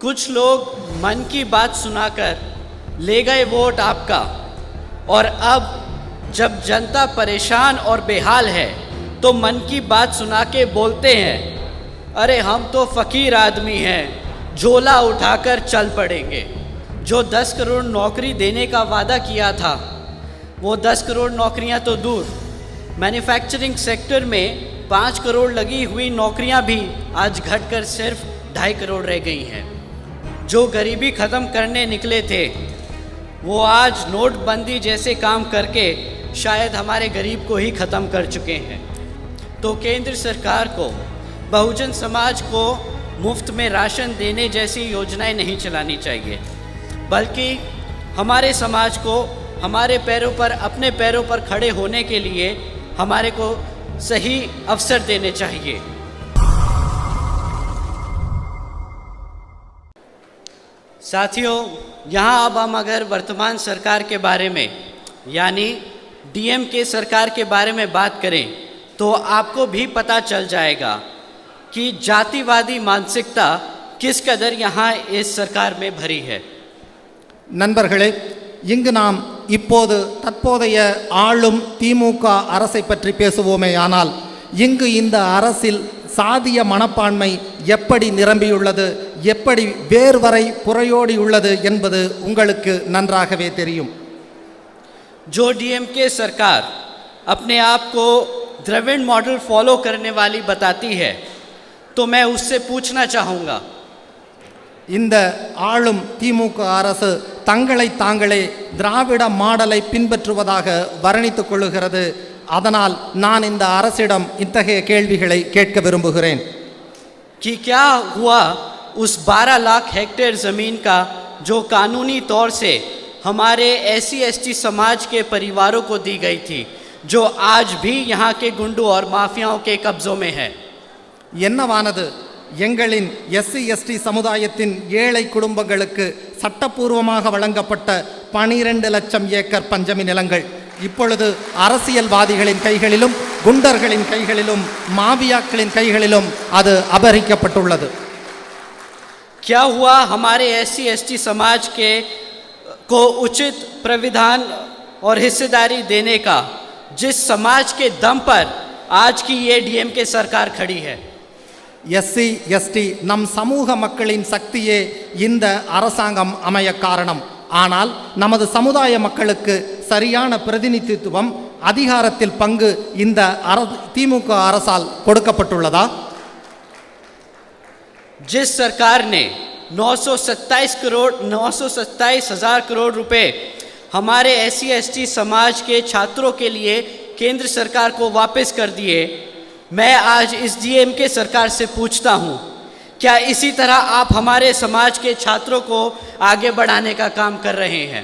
कुछ लोग मन की बात सुनाकर ले गए वोट आपका, और अब जब जनता परेशान और बेहाल है तो मन की बात सुना के बोलते हैं, अरे हम तो फ़कीर आदमी हैं, झोला उठाकर चल पड़ेंगे। जो 10 करोड़ नौकरी देने का वादा किया था, वो 10 करोड़ नौकरियां तो दूर, मैन्युफैक्चरिंग सेक्टर में 5 करोड़ लगी हुई नौकरियां भी आज घटकर सिर्फ 2.5 करोड़ रह गई हैं। जो गरीबी ख़त्म करने निकले थे, वो आज नोटबंदी जैसे काम करके शायद हमारे गरीब को ही ख़त्म कर चुके हैं। तो केंद्र सरकार को बहुजन समाज को मुफ्त में राशन देने जैसी योजनाएं नहीं चलानी चाहिए, बल्कि हमारे समाज को हमारे पैरों पर, अपने पैरों पर खड़े होने के लिए हमारे को सही अवसर देने चाहिए। साथियों, यहाँ अब हम अगर वर्तमान सरकार के बारे में यानी डीएमके सरकार के बारे में बात करें तो आपको भी पता चल जाएगा कि जातिवादी मानसिकता किस कदर यहाँ इस सरकार में भरी है। நண்பர்களே, இங்கு நாம் இப்போது தற்போதைய ஆளும் திமுக அரசை பற்றி பேசுவோமே, ஆனால் இங்கு இந்த அரசில் சாதிய மனப்பான்மை எப்படி நிரம்பியுள்ளது, எப்படி வேர்வரை புறையோடியுள்ளது என்பது உங்களுக்கு நன்றாகவே தெரியும்। जो डीएमके सरकार अपने आप को द्रविड़ मॉडल फॉलो करने वाली बताती है, तो मैं उससे पूछना चाहूँगा, இந்த ஆளும் திமுக அரசு தங்களை தாங்களே திராவிட மாடலை பின்பற்றுவதாக வர்ணித்துக் கொள்ளுகிறது। அதனால் நான் இந்த அரசிடம் இத்தகைய கேள்விகளை கேட்க விரும்புகிறேன்। कि क्या हुआ उस 12 लाख हेक्टेयर ज़मीन का जो कानूनी तौर से हमारे SC/ST समाज के परिवारों को दी गई थी, जो आज भी यहाँ के गुंडों और माफियाओं के कब्ज़ों में है। என்னவானது எங்களின் SC/ST சமுதாயத்தின் ஏழை குடும்பங்களுக்கு சட்டப்பூர்வமாக வழங்கப்பட்ட 12 லட்சம் ஏக்கர் பஞ்சமி நிலங்கள் இப்பொழுது அரசியல்வாதிகளின் கைகளிலும், குண்டர்களின் கைகளிலும், மாபியாக்களின் கைகளிலும் அது அபகரிக்கப்பட்டுள்ளது। क्या हुआ हमारे SC/ST समाज को उचित प्राविधान और हिस्सेदारी देने का, जिस समाज के दम पर आज की ये डीएमके सरकार खड़ी है। SC/ST நம் சமூக மக்களின் சக்தியே இந்த அரசாங்கம் அமைய காரணம்। ஆனால் நமது சமுதாய மக்களுக்கு சரியான பிரதிநிதித்துவம், அதிகாரத்தில் பங்கு இந்த திமுக அரசால் கொடுக்கப்பட்டுள்ளதா? जिस सरकार ने 927,000 करोड़ रुपए हमारे SC/ST समाज के छात्रों के लिए केंद्र सरकार को वापस कर दिए, मैं आज इस डीएमके सरकार से पूछता हूँ, क्या इसी तरह आप हमारे समाज के छात्रों को आगे बढ़ाने का काम कर रहे हैं?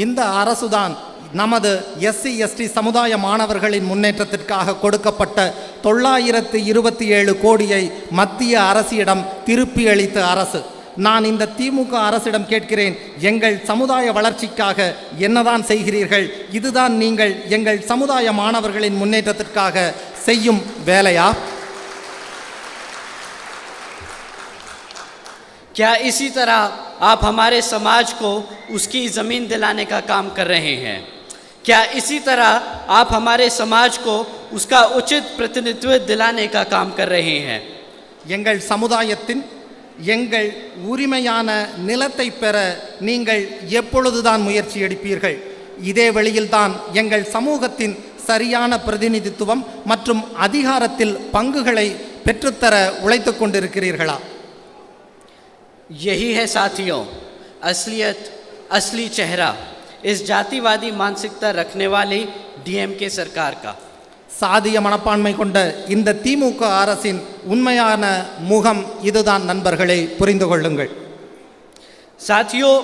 இந்த அரசுதான் நமது SC/ST சமுதாய மாணவர்களின் முன்னேற்றத்திற்காக கொடுக்கப்பட்ட 927 கோடியை மத்திய அரசிடம் திருப்பி அளித்த அரசு। நான் இந்த திமுக அரசிடம் கேட்கிறேன், எங்கள் சமுதாய வளர்ச்சிக்காக என்னதான் செய்கிறீர்கள்? இதுதான் நீங்கள் எங்கள் சமுதாய மாணவர்களின் முன்னேற்றத்திற்காக செய்யும் வேலையா? क्या इसी तरह आप हमारे समाज को उसकी ज़मीन दिलाने का काम कर रहे हैं? क्या इसी तरह आप हमारे समाज को उसका उचित प्रतिनिधित्व दिलाने का काम कर रहे हैं? எங்கள் சமுதாயத்தின் எங்கள் உரிமையான நிலத்தை பெற நீங்கள் எப்பொழுதுதான் முயற்சி எடுப்பீர்கள்? இதே வழியில்தான் எங்கள் சமூகத்தின் சரியான பிரதிநிதித்துவம் மற்றும் அதிகாரத்தில் பங்குகளை பெற்றுத்தர உழைத்து கொண்டிருக்கிறீர்களா? यही है साथियों असलियत, असली चेहरा इस जातिवादी मानसिकता रखने वाली डीएमके सरकार का। சாதிய மனப்பான்மை கொண்ட இந்த திமுக அரசின் உண்மையான முகம் இதுதான் நண்பர்களே, புரிந்து கொள்ளுங்கள்। साथियों,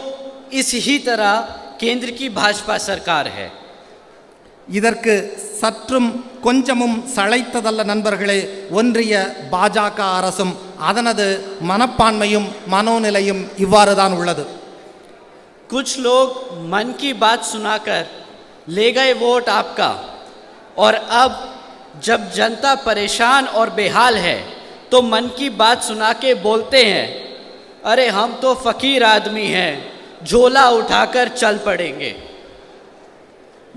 इस ही तरह केंद्र की भाजपा सरकार है। இதற்கு சற்றும் கொஞ்சமும் சளைத்ததல்ல நண்பர்களே, ஒன்றிய பாஜக அரசும் அதனது மனப்பான்மையும் மனோநிலையும் இவ்வாறு தான் உள்ளது। कुछ लोग मन की बात सुनाकर ले गए वोट आपका, और अब जब जनता परेशान और बेहाल है तो मन की बात सुना के बोलते हैं, अरे हम तो फकीर आदमी हैं, झोला उठाकर चल पड़ेंगे।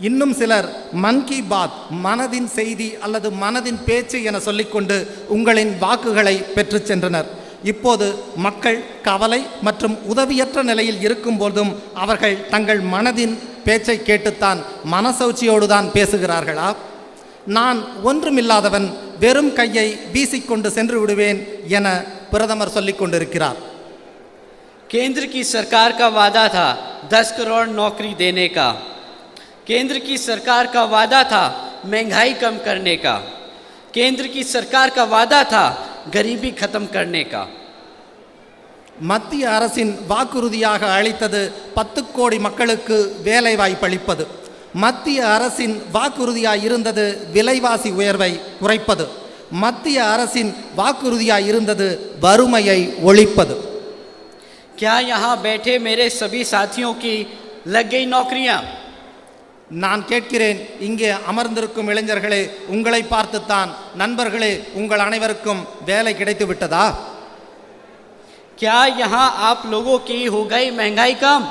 இன்னும் சிலர் மன் கி பாத் மனதின் செய்தி அல்லது மனதின் பேச்சு என சொல்லிக்கொண்டு உங்களின் வாக்குகளை பெற்றுச் சென்றனர். இப்போது மக்கள் கவலை மற்றும் உதவியற்ற நிலையில் இருக்கும்போதும் அவர்கள் தங்கள் மனதின் பேச்சை கேட்டுத்தான் மனசௌச்சியோடு தான் பேசுகிறார்களா? நான் ஒன்றுமில்லாதவன், வெறும் கையை வீசிக்கொண்டு சென்று விடுவேன் என பிரதமர் சொல்லிக் கொண்டிருக்கிறார். केंद्र की सरकार का वादा था 10 करोड़ नौकरी देने का। केंद्र की सरकार का वादा था महंगाई कम करने का। केंद्र की सरकार का वादा था गरीबी खत्म करने का। மத்திய அரசின் வாக்குறுதியாக அளித்தது 10 கோடி மக்களுக்கு வேலை வாய்ப்பளிப்பது. மத்திய அரசின் வாக்குறுதியாய் இருந்தது விலைவாசி உயர்வை குறைப்பது. மத்திய அரசின் வாக்குறுதியாய் இருந்தது வறுமையை ஒழிப்பது. क्या यहाँ बैठे मेरे सभी साथियों की लग गई नौकरियाँ? நான் கேட்கிறேன், இங்கே அமர்ந்திருக்கும் இளைஞர்களே, உங்களை பார்த்துத்தான் நண்பர்களே, உங்கள் அனைவருக்கும் வேலை கிடைத்து விட்டதா? क्या यहाँ आप लोगों की हो गई महंगाई कम?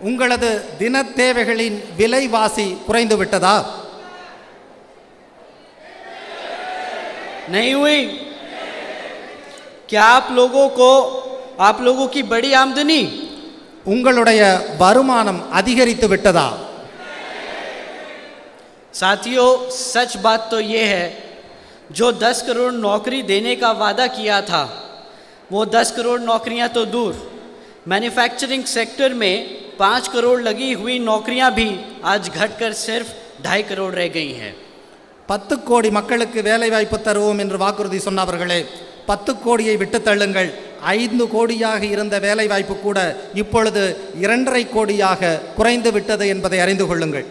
உங்களது தின தேவைகளின் விலைவாசி குறைந்து விட்டதா? नहीं हुई? क्या आप लोगों की बड़ी आमदनी, உங்களுடைய வருமானம் அதிகரித்து விட்டதா? साथियों सच बात तो ये है, जो 10 करोड़ नौकरी देने का वादा किया था वो 10 करोड़ नौकरियां तो दूर, मैन्युफैक्चरिंग सेक्टर में 5 करोड़ लगी हुई नौकरियां भी आज घटकर सिर्फ 2.5 करोड़ रह गई हैं। 10 கோடி மக்களுக்கு வேலை வாய்ப்பு தருவோம் என்று வாக்குறுதி சொன்னவர்களே, 10 கோடியை விட்டு தள்ளுங்கள். 5 கோடியாக இருந்த வேலை வாய்ப்பு கூட இப்பொழுது 2.5 கோடியாக குறைந்து விட்டது என்பதை அறிந்து கொள்ளுங்கள்.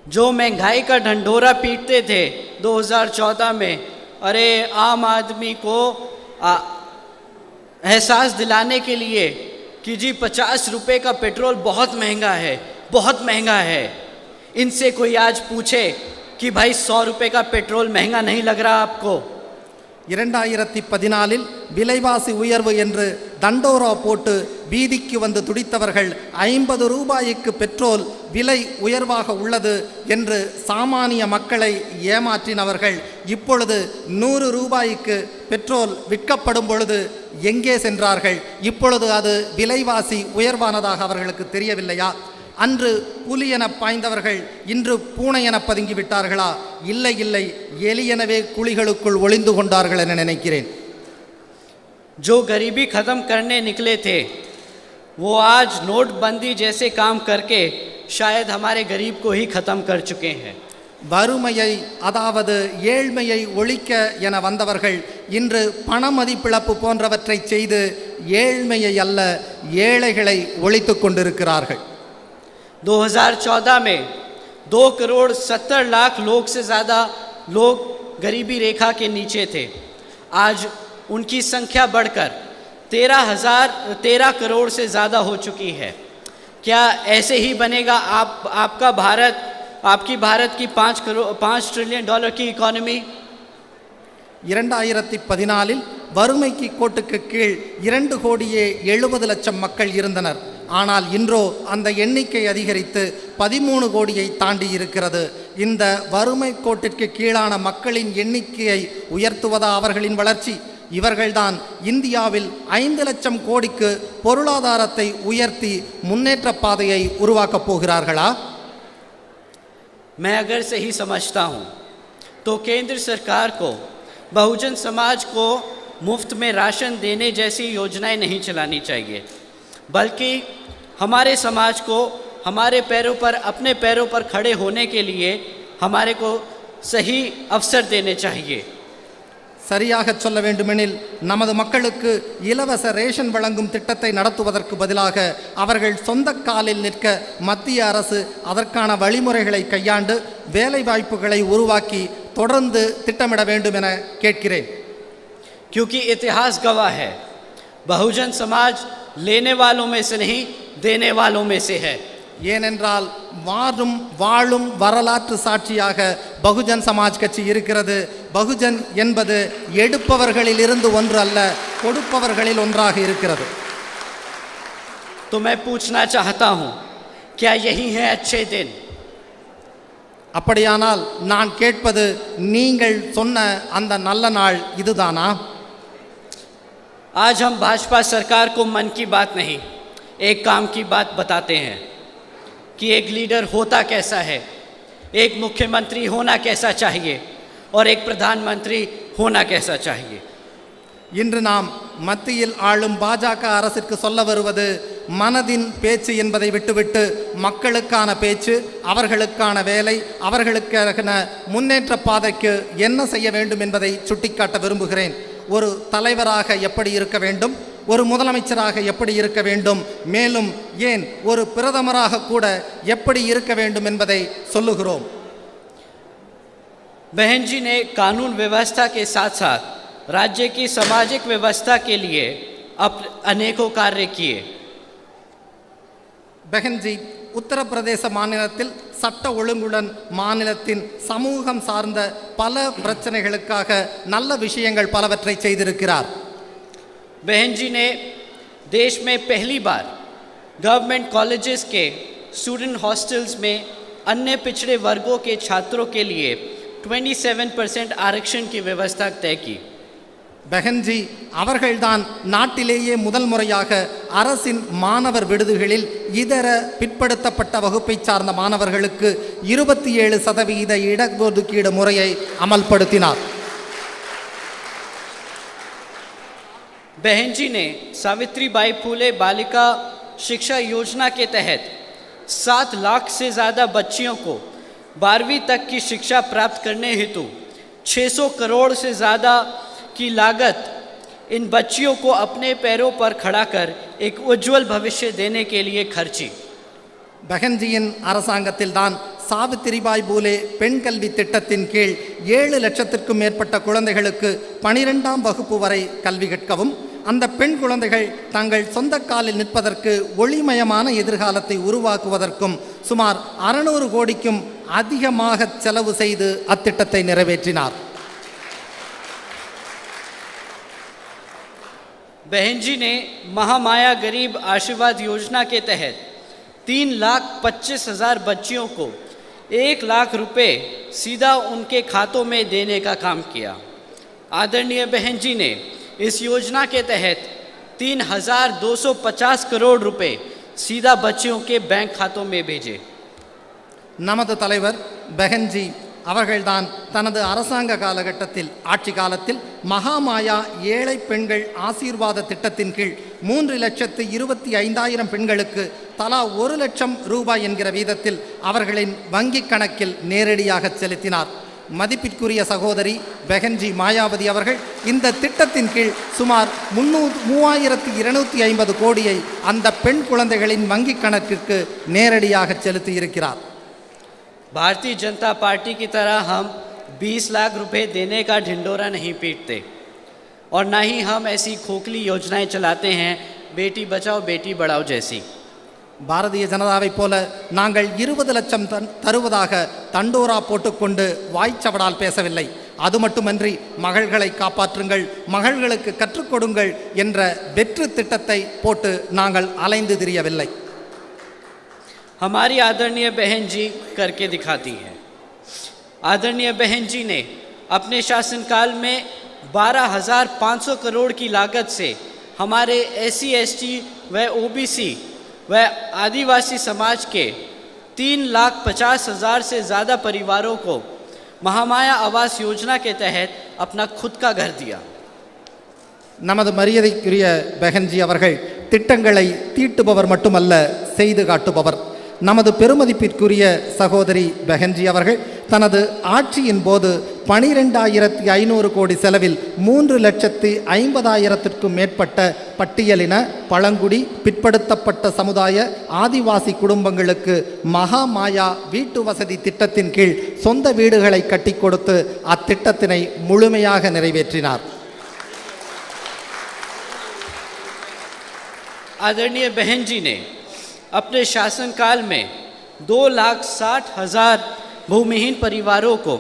जो महंगाई का ढंढोरा पीटते थे 2014 में, अरे आम आदमी को एहसास दिलाने के लिए कि जी 50 रुपये का पेट्रोल बहुत महंगा है, इनसे कोई आज पूछे कि भाई 100 रुपये का पेट्रोल महंगा नहीं लग रहा आपको? 2014 விலைவாசி உயர்வு என்று தண்டோரா போட்டு வீதிக்கு வந்து துடித்தவர்கள் 50 ரூபாய்க்கு பெட்ரோல் விலை உயர்வாக உள்ளது என்று சாமானிய மக்களை ஏமாற்றினவர்கள் இப்பொழுது 100 ரூபாய்க்கு பெட்ரோல் விற்கப்படும் பொழுது எங்கே சென்றார்கள்? இப்பொழுது அது விலைவாசி உயர்வானதாக அவர்களுக்கு தெரியவில்லையா? அன்று புலி என பாய்ந்தவர்கள் இன்று பூனை என பதுங்கி விட்டார்களா? இல்லை, எலியெனவே குழிகளுக்குள் ஒளிந்து கொண்டார்கள் என நினைக்கிறேன். जो गरीबी खत्म करने निकले थे वो आज नोटबंदी जैसे काम करके शायद हमारे गरीब को ही खत्म कर चुके हैं. வறுமையை அதாவது ஏழ்மையை ஒழிக்க என வந்தவர்கள் இன்று பண மதிப்பிழப்பு போன்றவற்றை செய்து ஏழ்மையை அல்ல ஏழைகளை ஒழித்து கொண்டிருக்கிறார்கள். 2014 में 2 करोड़ 70 लाख लोग से ज़्यादा लोग गरीबी रेखा के नीचे थे. आज उनकी संख्या बढ़कर 13 करोड़ से ज़्यादा हो चुकी है. क्या ऐसे ही बनेगा आपका भारत, आपकी भारत की 5 ट्रिलियन डॉलर की इकॉनमी? 2014 வறுமைக்கு கோட்டுக்கு கீழ் 2 கோடியே 70 லட்சம் மக்கள் இருந்தனர். ஆனால் இன்றோ அந்த எண்ணிக்கை அதிகரித்து 13 கோடியை தாண்டி இருக்கிறது. இந்த வறுமை கோட்டிற்கு கீழான மக்களின் எண்ணிக்கையை உயர்த்துவதா அவர்களின் வளர்ச்சி? இவர்கள்தான் இந்தியாவில் 5 லட்சம் கோடிக்கு பொருளாதாரத்தை உயர்த்தி முன்னேற்ற பாதையை உருவாக்கப் போகிறார்களா? मैं अगर सही समझता हूँ तो केंद्र सरकार को बहुजन समाज को मुफ्त में राशन देने जैसी योजनाएं नहीं चलानी चाहिए, बल्कि हमारे समाज को अपने पैरों पर खड़े होने के लिए हमारे को सही अवसर देने चाहिए. சரியாக சொல்ல வேண்டுமெனில் நமது மக்களுக்கு இலவச ரேஷன் வழங்கும் திட்டத்தை நடத்துவதற்கு பதிலாக அவர்கள் சொந்த காலில் நிற்க மத்திய அரசு அதற்கான வழிமுறைகளை கையாண்டு வேலை வாய்ப்புகளை உருவாக்கி தொடர்ந்து திட்டமிட வேண்டும் என கேட்கிறேன். क्योंकि इतिहास गवाह है, बहुजन समाज लेने वालों में से नहीं देने वालों में से है. ஏனென்றால் வாழும் வரலாற்று சாட்சியாக பகுஜன் சமாஜ் கட்சி இருக்கிறது. பகுஜன் என்பது எடுப்பவர்களிலிருந்து ஒன்று அல்ல, கொடுப்பவர்களில் ஒன்றாக இருக்கிறது. तो मैं पूछना चाहता हूं, क्या यही है अच्छे दिन? அப்படியானால் நான் கேட்பது, நீங்கள் சொன்ன அந்த நல்ல நாள் இதுதானா? आज हम भाजपा सरकार को मन की बात नहीं, एक काम की बात बताते हैं कि एक लीडर होता कैसा है, एक मुख्यमंत्री होना कैसा चाहिए और एक प्रधानमंत्री होना कैसा चाहिए. இன்று நாம் மத்தியில் ஆளும் பாஜக அரசிற்கு சொல்ல வருவது மனதின் பேச்சு என்பதை விட்டுவிட்டு மக்களுக்கான பேச்சு, அவர்களுக்கான வேலை, அவர்களுக்கான முன்னேற்ற பாதைக்கு என்ன செய்ய வேண்டும் என்பதை சுட்டிக்காட்ட விரும்புகிறேன். ஒரு தலைவராக எப்படி இருக்க வேண்டும், ஒரு முதலமைச்சராக எப்படி இருக்க வேண்டும், மேலும் ஏன் ஒரு பிரதமராக கூட எப்படி இருக்க வேண்டும் என்பதை சொல்லுகிறோம். बहन जी ने कानून व्यवस्था के साथ साथ राज्य की सामाजिक व्यवस्था के लिए अनेकों कार्य किए. பெஹன்ஜி உத்தரப்பிரதேச மாநிலத்தில் சட்ட ஒழுங்குடன் மாநிலத்தின் சமூகம் சார்ந்த பல பிரச்சனைகளுக்காக நல்ல விஷயங்கள் பலவற்றை செய்திருக்கிறார். बहन जी ने देश में पहली बार गवर्नमेंट कॉलेजेस के स्टूडेंट हॉस्टल्स में अन्य पिछड़े वर्गों के छात्रों के लिए 27% आरक्षण की व्यवस्था तय की. பெஹன்ஜி அவர்கள்தான் நாட்டிலேயே முதல் முறையாக அரசின் மாணவர் விடுதிகளில் இதர பிற்படுத்தப்பட்ட வகுப்பை சார்ந்த மாணவர்களுக்கு 27% இடஒதுக்கீடு முறையை அமல்படுத்தினார். बहन जी ने सावित्रीबाई फूले बालिका शिक्षा योजना के तहत 7 लाख से ज़्यादा बच्चियों को 12वीं तक की शिक्षा प्राप्त करने हेतु 600 करोड़ से ज़्यादा की लागत इन बच्चियों को अपने पैरों पर खड़ा कर एक उज्जवल भविष्य देने के लिए खर्ची. பெஹன்ஜியின் அரசாங்கத்தில் தான் சாவித்திரிபாய் பூலே பெண் கல்வி திட்டத்தின் கீழ் 7 லட்சத்திற்கும் மேற்பட்ட குழந்தைகளுக்கு 12ஆம் வகுப்பு வரை கல்வி கற்கவும், அந்த பெண் குழந்தைகள் தங்கள் சொந்த காலில் நிற்பதற்கு ஒளிமயமான எதிர்காலத்தை உருவாக்குவதற்கும் சுமார் 600 கோடிக்கும் அதிகமாக செலவு செய்து அத்திட்டத்தை நிறைவேற்றினார். बहन जी ने महामाया गरीब आशीर्वाद योजना के तहत 3,25,000 बच्चियों को 1 लाख रुपए सीधा उनके खातों में देने का काम किया. आदरणीय बहन जी ने इस योजना के तहत 3,250 करोड़ रुपए सीधा बच्चियों के बैंक खातों में भेजे. நமது தலைவர் பெஹன்ஜி அவர்கள்தான் தனது அரசாங்க காலகட்டத்தில் ஆட்சி காலத்தில் மகாமாயா ஏழை பெண்கள் ஆசீர்வாத திட்டத்தின் கீழ் 3,25,000 பெண்களுக்கு தலா 1 லட்சம் ரூபாய் என்கிற வீதத்தில் அவர்களின் வங்கிக் கணக்கில் நேரடியாக செலுத்தினார். மதிப்பிற்குரிய சகோதரி பெஹன்ஜி மாயாவதி அவர்கள் இந்த திட்டத்தின் கீழ் சுமார் 3,250 கோடியை அந்த பெண் குழந்தைகளின் வங்கிக் கணக்கிற்கு நேரடியாக செலுத்தியிருக்கிறார். भारतीय जनता पार्टी की तरह हम 20 लाख रुपए देने का ढिंडोरा नहीं पीटते और ना ही हम ऐसी खोखली योजनाएं चलाते हैं बेटी बचाओ बेटी बढ़ाओ जैसी. பாரதிய ஜனதாவைப் போல நாங்கள் 20 லட்சம் தருவதாக தண்டோரா போட்டுக்கொண்டு வாய்ச்சவடால் பேசவில்லை. அது மட்டுமன்றி மகள்களை காப்பாற்றுங்கள், மகள்களுக்கு கற்றுக் கொடுங்கள் என்ற வெற்று திட்டத்தை போட்டு நாங்கள் அலைந்து திரியவில்லை. हमारी आदरणीय बहन जी करके दिखाती हैं. आदरणीय बहन जी ने अपने शासनकाल में 12,500 करोड़ की लागत से हमारे SC ST व OBC व आदिवासी समाज के 3,50,000 से ज़्यादा परिवारों को महामाया आवास योजना के तहत अपना खुद का घर दिया. நமது மரியாதைக்குரிய பெஹன்ஜி அவர்கள் திட்டங்களை தீட்டுபவர் மட்டுமல்ல, செய்து காட்டுபவர். நமது பெருமதிப்பிற்குரிய சகோதரி பெஹன்ஜி அவர்கள் தனது ஆட்சியின் போது 12,500 கோடி செலவில் 3,50,000க்கும் மேற்பட்ட பட்டியலின பழங்குடி பிற்படுத்தப்பட்ட சமுதாய ஆதிவாசி குடும்பங்களுக்கு மகாமாயா வீட்டு வசதி திட்டத்தின் கீழ் சொந்த வீடுகளை கட்டி கொடுத்து அத்திட்டத்தினை முழுமையாக நிறைவேற்றினார். आदरणीय बहन जी ने अपने शासनकाल में 2,60,000 भूमिहीन परिवारों को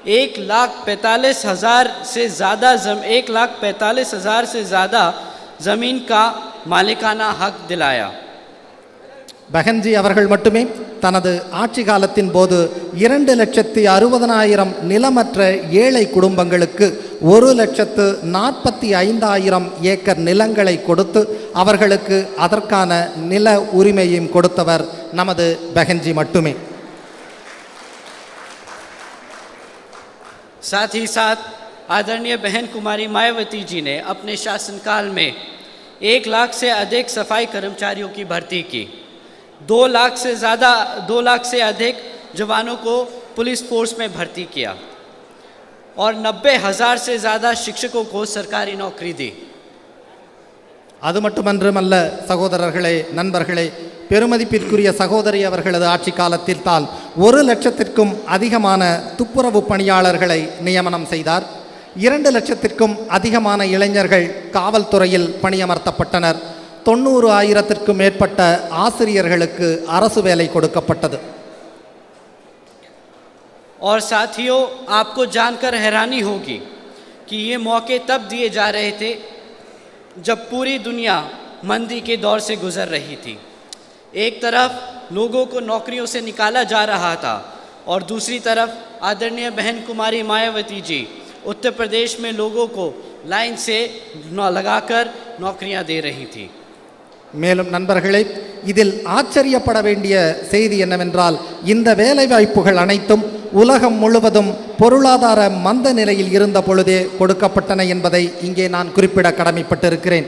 1,45,000 से ज़्यादा 1,45,000 से ज़्यादा ज़मीन का मालिकाना हक दिलाया। பெஹன்ஜி அவர்கள் மட்டுமே தனது ஆட்சி காலத்தின் போது 2,60,60,000 நிலமற்ற ஏழை குடும்பங்களுக்கு 1,45,000 ஏக்கர் நிலங்களை கொடுத்து அவர்களுக்கு அதற்கான நில உரிமையும் கொடுத்தவர் நமது பெஹன்ஜி மட்டுமே. साथ ही साथ आदरणीय बहन कुमारी मायावती जी ने अपने शासनकाल में 1 लाख से अधिक सफाई कर्मचारियों की भर्ती की, 2 लाख से अधिक जवानों को पुलिस फोर्स में भर्ती किया और 90,000 से ज़्यादा शिक्षकों को सरकारी नौकरी दी। அது மட்டுமன்றமல்ல சகோதரர்களே, நண்பர்களே, பெருமதிப்பிற்குரிய சகோதரி அவர்களது ஆட்சி காலத்தில் தான் 1,00,000க்கும் அதிகமான துப்புரவு பணியாளர்களை நியமனம் செய்தார். 2,00,000க்கும் அதிகமான இளைஞர்கள் காவல்துறையில் பணியமர்த்தப்பட்டனர். 90,000க்கும் மேற்பட்ட ஆசிரியர்களுக்கு அரசு வேலை கொடுக்கப்பட்டது. और साथियों, आपको जानकर हैरानी होगी कि ये मौके तब दिए जा रहे थे जब पूरी दुनिया मंदी के दौर से गुजर रही थी। एक तरफ लोगों को नौकरियों से निकाला जा रहा था और दूसरी तरफ आदरणीय बहन कुमारी मायावती जी उत्तर प्रदेश में लोगों को लाइन से लगाकर नौकरियां दे रही थी। மேலும் நண்பர்களே, இதில் ஆச்சரியப்பட வேண்டிய செய்தி என்னவென்றால், இந்த வேலைவாய்ப்புகள் அனைத்தும் உலகம் முழுவதும் பொருளாதார மந்த நிலையில் இருந்த பொழுதே கொடுக்கப்பட்டன என்பதை இங்கே நான் குறிப்பிட கடமைப்பட்டிருக்கிறேன்.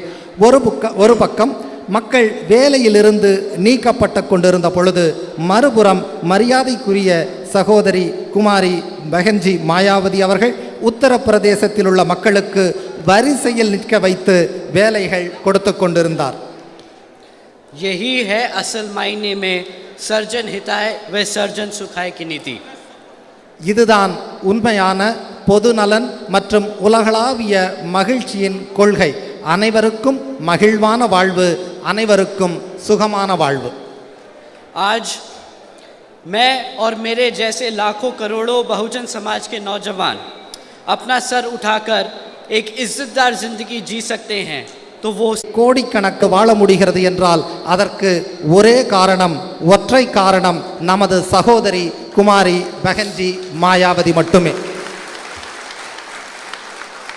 ஒரு பக்கம் மக்கள் வேலையிலிருந்து நீக்கப்பட்டு கொண்டிருந்த பொழுது, மறுபுறம் மரியாதைக்குரிய சகோதரி குமாரி பெஹன்ஜி மாயாவதி அவர்கள் உத்தரப்பிரதேசத்தில் உள்ள மக்களுக்கு வரிசையில் நிற்க வைத்து வேலைகள் கொடுத்து கொண்டிருந்தார். यही है असल मायने में सर्जन हिताय व सर्जन सुखाय की नीति। இதுதான் உண்மையான பொதுநலன் மற்றும் உலகளாவிய மகிழ்ச்சியின் கொள்கை. அனைவருக்கும் மகிழ்வான வாழ்வு, அனைவருக்கும் சுகமான வாழ்வு. आज मैं और मेरे जैसे लाखों करोड़ों बहुजन समाज के नौजवान अपना सर उठाकर एक इज्जतदार जिंदगी जी सकते हैं तो वो கோடிக்கணக்கு வாழ முடிகிறது என்றால் அதற்கு ஒரே காரணம், ஒற்றை காரணம் நமது சகோதரி குமாரி பெஹன்ஜி மாயாவதி மட்டுமே.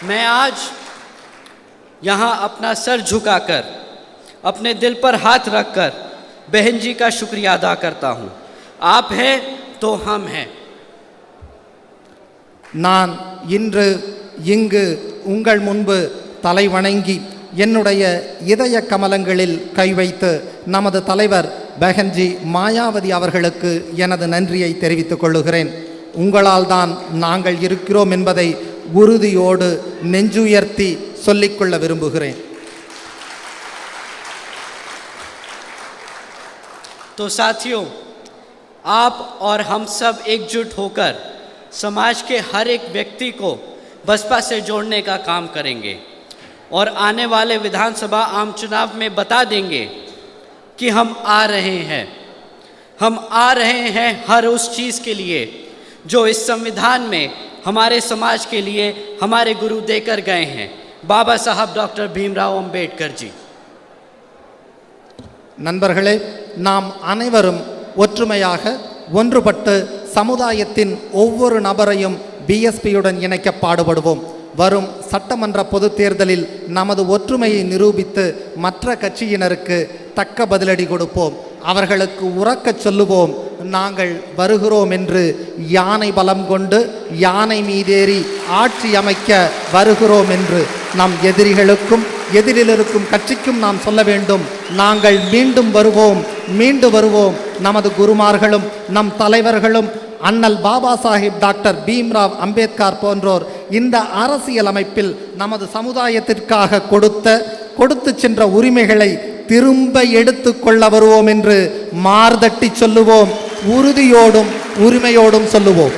मैं आज यहाँ अपना सर झुकाकर अपने दिल पर हाथ रखकर बहन जी का शुक्रिया अदा करता हूँ। आप हैं तो हम हैं। நான் இன்று இங்கு உங்கள் முன்பு தலை வணங்கி என்னுடைய இதய கமலங்களில் கை வைத்து நமது தலைவர் பெஹன்ஜி மாயாவதி அவர்களுக்கு எனது நன்றியை தெரிவித்துக் கொள்ளுகிறேன். உங்களால் தான் நாங்கள் இருக்கிறோம் என்பதை உறுதியோடு நெஞ்சுயர்த்தி சொல்லிக்கொள்ள விரும்புகிறேன். तो साथियों, आप और हम सब एकजुट होकर समाज के हर एक व्यक्ति को बसपा से जोड़ने का काम करेंगे और आने वाले विधानसभा आम चुनाव में बता देंगे कि हम आ रहे हैं। हम आ रहे हैं हर उस चीज़ के लिए जो इस संविधान में हमारे समाज के लिए हमारे गुरु देकर गए हैं, बाबा साहब डॉक्टर भीमराव अंबेडकर जी। நண்பர்களே, நாம் அனைவரும் ஒற்றுமையாக ஒன்றுபட்டு சமுதாயத்தின் ஒவ்வொரு நபரையும் பிஎஸ்பியுடன் இணைக்க பாடுபடுவோம். வரும் சட்டமன்ற பொதுத் தேர்தலில் நமது ஒற்றுமையை நிரூபித்து மற்ற கட்சியினருக்கு தக்க பதிலடி கொடுப்போம். அவர்களுக்கு உறக்கச் சொல்லுவோம், நாங்கள் வருகிறோம் என்று. யானை பலம் கொண்டு யானை மீதேறி ஆட்சி அமைக்க வருகிறோம் என்று நம் எதிரிகளுக்கும் எதிரில் இருக்கும் கட்சிக்கும் நாம் சொல்ல வேண்டும். நாங்கள் மீண்டும் வருவோம், மீண்டு வருவோம். நமது குருமார்களும் நம் தலைவர்களும் அண்ணல் பாபா சாஹிப் டாக்டர் பீம்ராவ் அம்பேத்கர் போன்றோர் இந்த அரசியல் அமைப்பில் நமது சமுதாயத்திற்காக கொடுத்து சென்ற உரிமைகளை திரும்ப எடுத்து கொள்ள வருவோம் என்று மார்தட்டி சொல்லுவோம். உறுதியோடும் உரிமையோடும் சொல்லுவோம்.